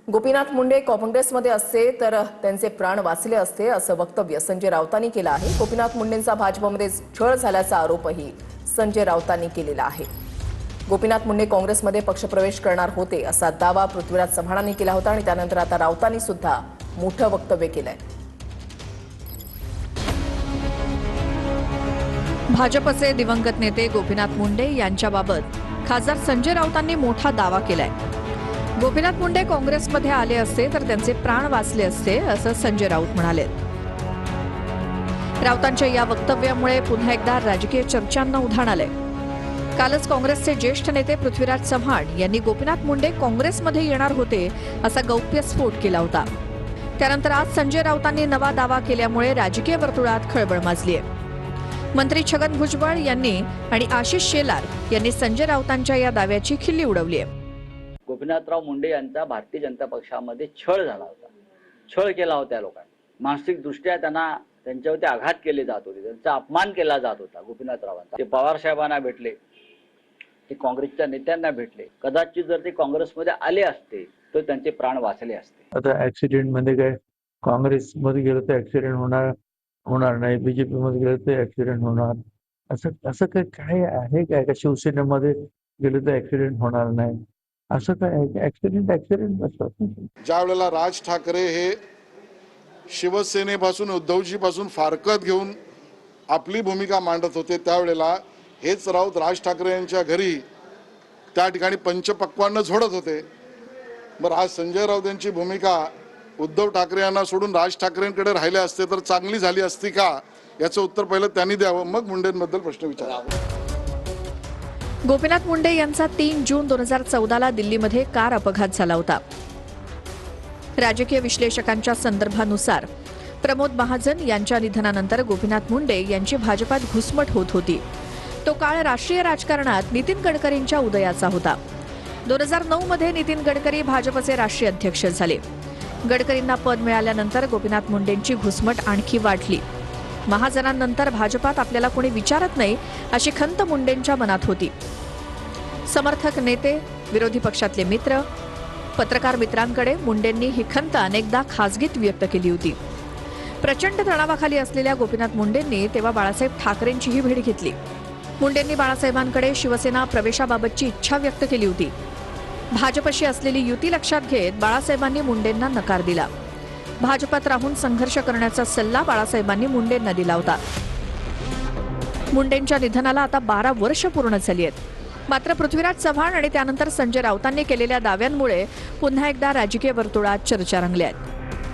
गोपीनाथ मुंडे काँग्रेसमध्ये असते तर त्यांचे प्राण वाचले असते असं वक्तव्य संजय राऊतांनी केलं आहे। गोपीनाथ मुंडेंचा भाजपमध्ये छळ झाल्याचा आरोपही संजय राऊतांनी केलेला आहे। गोपीनाथ मुंडे काँग्रेसमध्ये पक्षप्रवेश करणार होते असा दावा पृथ्वीराज चव्हाणांनी केला होता आणि त्यानंतर आता राऊतांनी सुद्धा मोठं वक्तव्य केलंय। भाजपचे दिवंगत नेते गोपीनाथ मुंडे यांच्याबाबत खासदार संजय राऊतांनी मोठा दावा केलाय। गोपीनाथ मुंडे काँग्रेसमध्ये आले असते तर त्यांचे प्राण वाचले असते असं संजय राऊत म्हणाले। राऊतांच्या या वक्तव्यामुळे पुन्हा एकदा राजकीय चर्चांना उधाण आलंय। कालच काँग्रेसचे ज्येष्ठ नेते पृथ्वीराज चव्हाण यांनी गोपीनाथ मुंडे काँग्रेसमध्ये येणार होते असा गौप्यस्फोट केला होता। त्यानंतर आज संजय राऊतांनी नवा दावा केल्यामुळे राजकीय वर्तुळात खळबळ माजली आहे। मंत्री छगन भुजबळ यांनी आणि आशिष शेलार यांनी संजय राऊतांच्या या दाव्याची खिल्ली उडवली आहे। गोपीनाथराव मुंडे यांचा भारतीय जनता पक्षामध्ये छळ झाला होता, छळ केला होता लोकांनी, मानसिक दृष्ट्या त्यांच्यावरती आघात केले जात होते, त्यांचा अपमान केला जात होता। गोपीनाथरावांचा ते पवार साहेबांना भेटले, ते काँग्रेसच्या नेत्यांना भेटले, कदाचित जर ते काँग्रेसमध्ये आले असते तर त्यांचे प्राण वाचले असते। आता ऍक्सिडेंट मध्ये काय काँग्रेसमध्ये गेलं तर ऍक्सिडेंट होणार नाही, बीजेपी मध्ये गेलं तर ऍक्सिडेंट होणार, असं काय आहे काय? का शिवसेनेमध्ये गेलं तर ऍक्सिडेंट होणार नाही असं काय? ऍक्सिडेंट असतात। ज्या वेळेला राज ठाकरे हे शिवसेनेपासून उद्धवजीपासून फारकत घेऊन आपली भूमिका मांडत होते त्यावेळेला हेच राऊत राज ठाकरे यांच्या घरी त्या ठिकाणी पंचपक्वान्न झोडत होते। मग आज संजय राऊत यांची भूमिका उद्धव ठाकरे यांना सोडून राज ठाकरेंकडे राहिले असते तर चांगली झाली असती का याचं उत्तर पहिलं त्यांनी द्यावं, मग मुंडेंबद्दल प्रश्न विचारावा। गोपीनाथ मुंडे यांचा 3 जून 2014ला दिल्लीमध्ये कार अपघात झाला होता। राजकीय विश्लेषकांच्या संदर्भानुसार प्रमोद महाजन यांच्या निधनानंतर गोपीनाथ मुंडे यांची भाजपात घुसमट होत होती। तो काळ राष्ट्रीय राजकारणात नितीन गडकरींच्या उदयाचा होता। 2009 मध्ये नितीन गडकरी भाजपचे राष्ट्रीय अध्यक्ष झाले। गडकरींना पद मिळाल्यानंतर गोपीनाथ मुंडेंची घुसमट आणखी वाढली। महाजनांनंतर भाजपात आपल्याला कोणी विचारत नाही अशी खंत मुंडेंच्या मनात होती। समर्थक नेते, विरोधी पक्षातले मित्र, पत्रकार मित्रांकडे मुंडेंनी ही खंत अनेकदा खासगीत व्यक्त केली होती। प्रचंड तणावाखाली असलेल्या गोपीनाथ मुंडेंनी तेव्हा बाळासाहेब ठाकरेंचीही भेट घेतली। मुंडेंनी बाळासाहेबांकडे शिवसेना प्रवेशाबाबतची इच्छा व्यक्त केली होती। भाजपशी असलेली युती लक्षात घेत बाळासाहेबांनी मुंडेंना नकार दिला। भाजपात राहून संघर्ष करण्याचा सल्ला बाळासाहेबांनी मुंडेंना दिला होता। मुंडेंच्या निधनाला आता 12 वर्ष पूर्ण झाली आहेत। मात्र पृथ्वीराज चव्हाण आणि त्यानंतर संजय राऊतांनी केलेल्या दाव्यांमुळे पुन्हा एकदा राजकीय वर्तुळात चर्चा रंगल्या आहेत।